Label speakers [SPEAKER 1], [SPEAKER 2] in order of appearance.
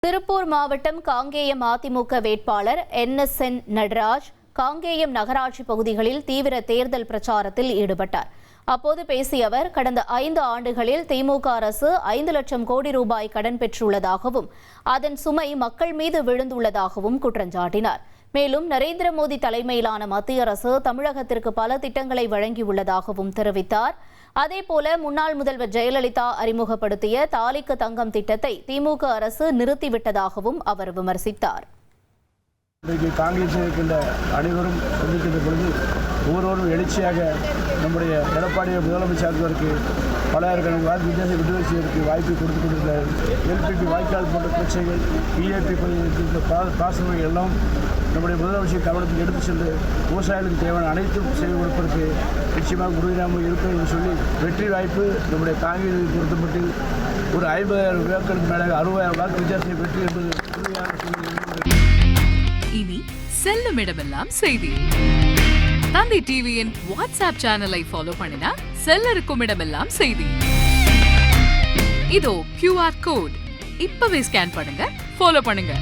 [SPEAKER 1] திருப்பூர் மாவட்டம் காங்கேயம் அதிமுக வேட்பாளர் NSN நடராஜ் காங்கேயம் நகராட்சி பகுதிகளில் தீவிர தேர்தல் பிரச்சாரத்தில் ஈடுபட்டார். அப்போது பேசிய அவர், கடந்த 5 ஆண்டுகளில் திமுக அரசு 5 லட்சம் கோடி ரூபாய் கடன் பெற்றுள்ளதாகவும் அதன் சுமை மக்கள் மீது விழுந்துள்ளதாகவும் குற்றஞ்சாட்டினார். மேலும் நரேந்திர மோடி தலைமையிலான மத்திய அரசு தமிழகத்திற்கு பல திட்டங்களை வழங்கியுள்ளதாகவும் தெரிவித்தார். அதேபோல முன்னாள் முதல்வர் ஜெயலலிதா அறிமுகப்படுத்திய தாலிக்கு தங்கம் திட்டத்தை திமுக அரசு நிறுத்திவிட்டதாகவும் அவர் விமர்சித்தார்.
[SPEAKER 2] காங்கிரஸில் இருக்கின்ற அனைவரும் சந்திக்கின்ற பொழுது ஒவ்வொருவரும் எழுச்சியாக நம்முடைய எடப்பாடியை முதலமைச்சருக்கு பலருக்கு வித்தியாச விடுதலை செய்வதற்கு வாய்ப்பை கொடுத்துக் கொண்டிருக்கிறார். LPG வாய்க்கால் போன்ற பிரச்சனைகள், PAP பாசனங்கள் எல்லாம் நம்முடைய முதலமைச்சர் கவனத்தில் எடுத்து சென்று விவசாயிகளுக்கு தேவையான அனைத்தும் செய்து கொடுப்பதற்கு நிச்சயமாக உறுதியாக இருக்கும் என்று சொல்லி வெற்றி வாய்ப்பு நம்முடைய காங்கிரஸை பொறுத்தப்பட்டு ஒரு 50,000 வாக்குகளுக்கு மேலே 60,000 வாக்கு வித்தியாசம் வெற்றி என்பது உறுதியாக சொல்லுகிறது.
[SPEAKER 3] இனி செல்லும் இடமெல்லாம் செய்தி. தந்தி டிவியின் வாட்ஸ்அப் சேனலை ஃபாலோ பண்ணினா செல்ல இருக்கும் இடமெல்லாம் செய்தி. இதோ QR கோட் இப்பவே ஸ்கேன் பண்ணுங்க, ஃபாலோ பண்ணுங்க.